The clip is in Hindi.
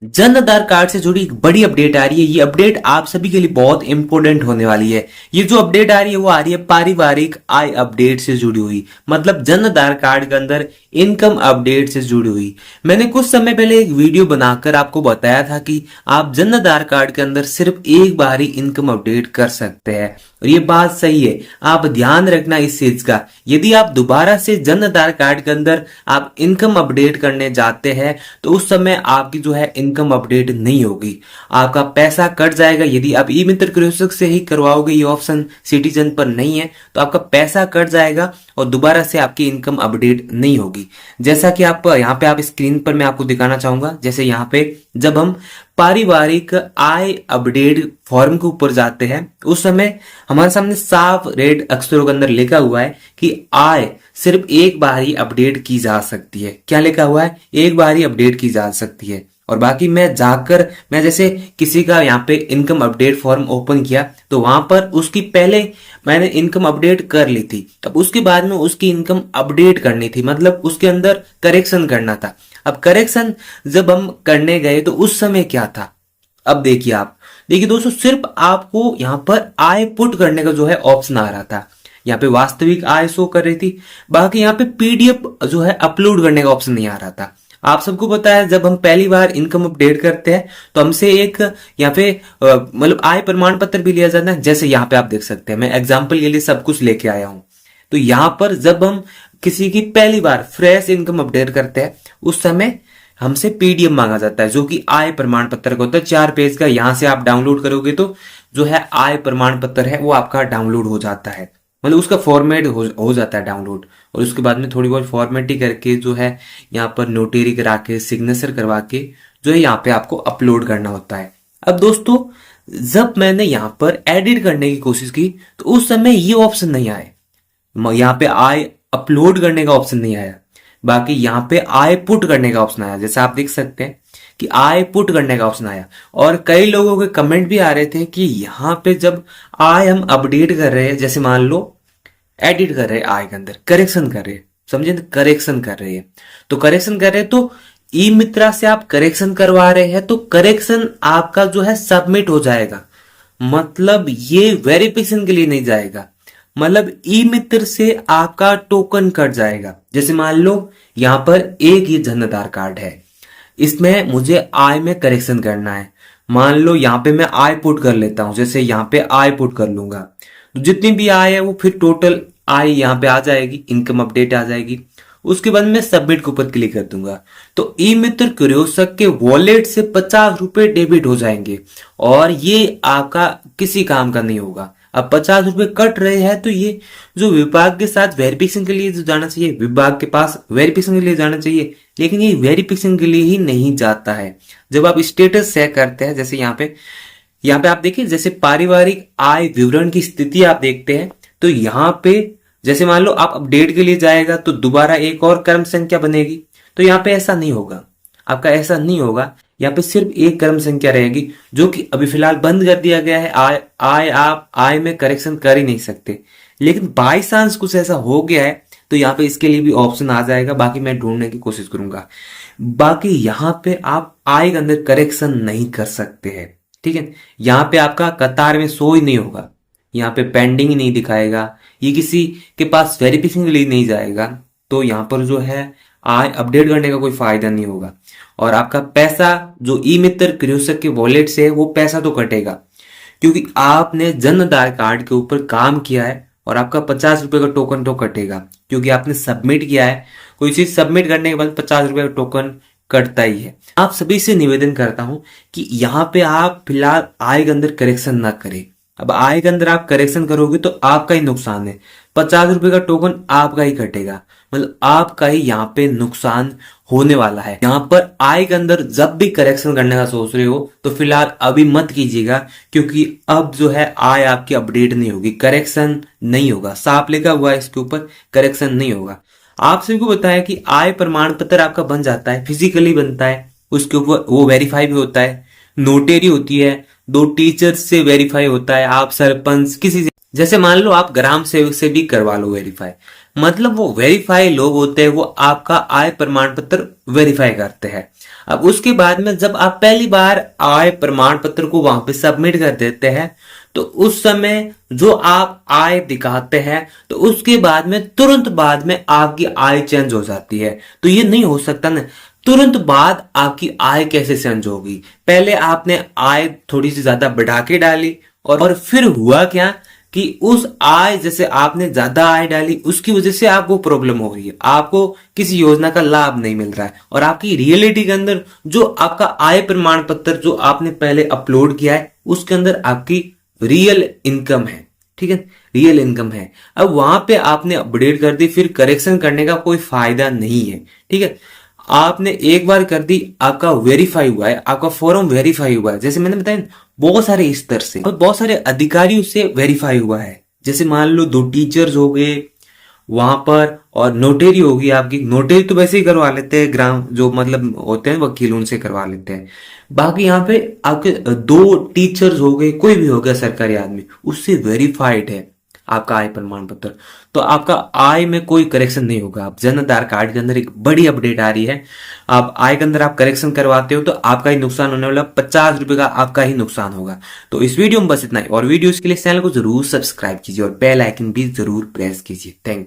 जन आधार कार्ड से जुड़ी एक बड़ी अपडेट आ रही है। ये अपडेट आप सभी के लिए बहुत इंपॉर्टेंट होने वाली है। ये जो अपडेट आ रही है वो आ रही है पारिवारिक आय अपडेट से जुड़ी हुई, मतलब जन आधार कार्ड के अंदर इनकम अपडेट से जुड़ी हुई। मैंने कुछ समय पहले एक वीडियो बनाकर आपको बताया था कि आप जन आधार कार्ड के अंदर सिर्फ एक बार ही इनकम अपडेट कर सकते हैं, और ये बात सही है। आप ध्यान रखना इस चीज का। यदि आप दोबारा से जन आधार कार्ड के अंदर आप इनकम अपडेट करने जाते हैं तो उस समय आपकी जो है इनकम अपडेट नहीं होगी, आपका पैसा कट जाएगा। यदि आप ई मित्र कृषक से ही करवाओगे, ये ऑप्शन सिटीजन पर नहीं है, तो आपका पैसा कट जाएगा और दोबारा से आपकी इनकम अपडेट नहीं होगी। जैसा कि आप यहाँ पे आप स्क्रीन पर मैं आपको दिखाना चाहूंगा, जैसे यहाँ पे जब हम पारिवारिक आय अपडेट फॉर्म के ऊपर जाते हैं उस समय हमारे सामने साफ रेड अक्षरों के अंदर लिखा हुआ है कि आय सिर्फ एक बार ही अपडेट की जा सकती है। क्या लिखा हुआ है? एक बार ही अपडेट की जा सकती है। और बाकी मैं जैसे किसी का यहाँ पे इनकम अपडेट फॉर्म ओपन किया तो वहां पर उसकी पहले मैंने इनकम अपडेट कर ली थी, अब उसके बाद में उसकी इनकम अपडेट करनी थी, मतलब उसके अंदर करेक्शन करना था। अब करेक्शन जब हम करने गए तो उस समय क्या था, अब देखिए दोस्तों, सिर्फ आपको यहाँ पर आय पुट करने का जो है ऑप्शन आ रहा था। यहाँ पे वास्तविक आय शो कर रही थी, बाकी यहाँ पे पीडीएफ जो है अपलोड करने का ऑप्शन नहीं आ रहा था। आप सबको पता है जब हम पहली बार इनकम अपडेट करते हैं तो हमसे एक यहाँ पे मतलब आय प्रमाण पत्र भी लिया जाता है। जैसे यहाँ पे आप देख सकते हैं, मैं एग्जाम्पल के लिए सब कुछ लेके आया हूं। तो यहाँ पर जब हम किसी की पहली बार फ्रेश इनकम अपडेट करते हैं उस समय हमसे पीडीएफ मांगा जाता है, जो कि आय प्रमाण पत्र का होता है 4 पेज का। यहां से आप डाउनलोड करोगे तो जो है आय प्रमाण पत्र है वो आपका डाउनलोड हो जाता है, मतलब उसका फॉर्मेट हो जाता है डाउनलोड। और उसके बाद में थोड़ी बहुत फॉर्मेटिंग करके जो है यहाँ पर नोटेरी करा के सिग्नेचर करवा के जो है यहाँ पे आपको अपलोड करना होता है। अब दोस्तों, जब मैंने यहाँ पर एडिट करने की कोशिश की तो उस समय ये ऑप्शन नहीं आए, यहाँ पे आय अपलोड करने का ऑप्शन नहीं आया, बाकी यहाँ पे आय पुट करने का ऑप्शन आया। जैसे आप देख सकते हैं कि आय पुट करने का ऑप्शन आया, और कई लोगों के कमेंट भी आ रहे थे कि यहाँ पे जब आय हम अपडेट कर रहे हैं, जैसे मान लो एडिट कर रहे हैं आय के अंदर, करेक्शन कर रहे हैं, समझे, करेक्शन कर रहे हैं, तो करेक्शन कर रहे हैं तो ई मित्रा से आप करेक्शन करवा रहे हैं तो करेक्शन आपका जो है सबमिट हो जाएगा, मतलब ये वेरिफिकेशन के लिए नहीं जाएगा, मतलब ई मित्र से आपका टोकन कट जाएगा। जैसे मान लो यहां पर एक ही जन आधार कार्ड है, इसमें मुझे आय में करेक्शन करना है। मान लो यहाँ पे मैं आय पुट कर लेता हूं, जैसे यहाँ पे आय पुट कर लूंगा तो जितनी भी आय है वो फिर टोटल आय यहाँ पे आ जाएगी, इनकम अपडेट आ जाएगी। उसके बाद मैं सबमिट के ऊपर क्लिक कर दूंगा तो ई मित्र कृषक के वॉलेट से 50 रुपए डेबिट हो जाएंगे, और ये आपका किसी काम का नहीं होगा। अब 50 रुपए कट रहे हैं तो ये जो विभाग के साथ वेरिफिकेशन के लिए जो जाना चाहिए, विभाग के पास वेरिफिकेशन के लिए जाना चाहिए, लेकिन ये वेरिफिकेशन के लिए ही नहीं जाता है। जब आप स्टेटस चेक करते हैं, जैसे यहाँ पे आप देखिए, जैसे पारिवारिक आय विवरण की स्थिति आप देखते हैं तो यहाँ पे जैसे मान लो आप अपडेट के लिए जाएगा तो दोबारा एक और क्रम संख्या बनेगी, तो यहाँ पे ऐसा नहीं होगा, आपका ऐसा नहीं होगा। यहाँ पे सिर्फ एक क्रम संख्या रहेगी, जो कि अभी फिलहाल बंद कर दिया गया है। आप आय में करेक्शन कर ही नहीं सकते, लेकिन बाई चांस कुछ ऐसा हो गया है तो यहाँ पे इसके लिए भी ऑप्शन आ जाएगा, बाकी मैं ढूंढने की कोशिश करूंगा। बाकी यहाँ पे आप आय के अंदर करेक्शन नहीं कर सकते हैं, ठीक है। यहाँ पे आपका कतार में शो ही नहीं होगा, यहाँ पे पेंडिंग ही नहीं दिखाएगा, ये किसी के पास वेरिफिकेशन के लिए नहीं जाएगा, तो यहाँ पर जो है आय अपडेट करने का कोई फायदा नहीं होगा। और आपका पैसा जो ई मित्र कृषक के वॉलेट से है वो पैसा तो कटेगा, क्योंकि आपने जन आधार कार्ड के ऊपर काम किया है, और आपका 50 रुपए का टोकन तो कटेगा क्योंकि आपने सबमिट किया है। कोई चीज सबमिट करने के बाद 50 रुपए का टोकन कटता ही है। आप सभी से निवेदन करता हूं कि यहाँ पे आप फिलहाल आय के अंदर करेक्शन ना करें। अब आय के अंदर आप करेक्शन करोगे तो आपका ही नुकसान है, 50 रुपए का टोकन आपका ही कटेगा, मतलब आपका ही यहाँ पे नुकसान होने वाला है। यहाँ पर आय के अंदर जब भी करेक्शन करने का सोच रहे हो तो फिलहाल अभी मत कीजिएगा, क्योंकि अब जो है आय आपकी अपडेट नहीं होगी, करेक्शन नहीं होगा। साफ लिखा हुआ है इसके ऊपर, करेक्शन नहीं होगा। आप सभी को बताया कि आय प्रमाण पत्र आपका बन जाता है, फिजिकली बनता है, उसके ऊपर वो वेरीफाई भी होता है, नोटेरी होती है, 2 टीचर से वेरीफाई होता है, आप सरपंच किसी से, जैसे मान लो आप ग्राम सेवक से भी करवा लो वेरीफाई। मतलब वो वेरीफाई लोग होते हैं, वो आपका आय प्रमाण पत्र वेरीफाई करते हैं। अब उसके बाद में जब आप पहली बार आय प्रमाण पत्र को वहां पे सबमिट कर देते हैं, तो उस समय जो आप आय दिखाते हैं, तो उसके बाद में तुरंत बाद में आपकी आय चेंज हो जाती है। तो ये नहीं हो सकता ना, तुरंत बाद आपकी आय कैसे चेंज होगी? पहले आपने आय थोड़ी सी ज्यादा बढ़ा के डाली, और फिर हुआ क्या कि उस आय, जैसे आपने ज्यादा आय डाली, उसकी वजह से आपको प्रॉब्लम हो रही है, आपको किसी योजना का लाभ नहीं मिल रहा है, और आपकी रियलिटी के अंदर जो आपका आय प्रमाण पत्र जो आपने पहले अपलोड किया है, उसके अंदर आपकी रियल इनकम है। ठीक है, रियल इनकम है। अब वहां पे आपने अपडेट कर दी, फिर करेक्शन करने का कोई फायदा नहीं है। ठीक है, आपने एक बार कर दी, आपका वेरीफाई हुआ है, आपका फॉर्म वेरीफाई हुआ है, जैसे मैंने बताया बहुत सारे स्तर से और बहुत सारे अधिकारियों से वेरीफाई हुआ है। जैसे मान लो 2 टीचर्स हो गए वहां पर, और नोटेरी होगी आपकी। नोटेरी तो वैसे ही करवा लेते हैं, ग्राम जो मतलब होते हैं वकील, उनसे करवा लेते हैं। बाकी यहाँ पे आपके 2 टीचर्स हो गए, कोई भी हो गया सरकारी आदमी, उससे वेरीफाइड है आपका आय प्रमाण पत्र, तो आपका आय में कोई करेक्शन नहीं होगा। आप जन आधार कार्ड के अंदर एक बड़ी अपडेट आ रही है, आप आय के अंदर आप करेक्शन करवाते हो तो आपका ही नुकसान होने वाला, 50 रुपए का आपका ही नुकसान होगा। तो इस वीडियो में बस इतना ही, और वीडियोस के लिए चैनल को जरूर सब्सक्राइब कीजिए और बेल आइकन भी जरूर प्रेस कीजिए। थैंक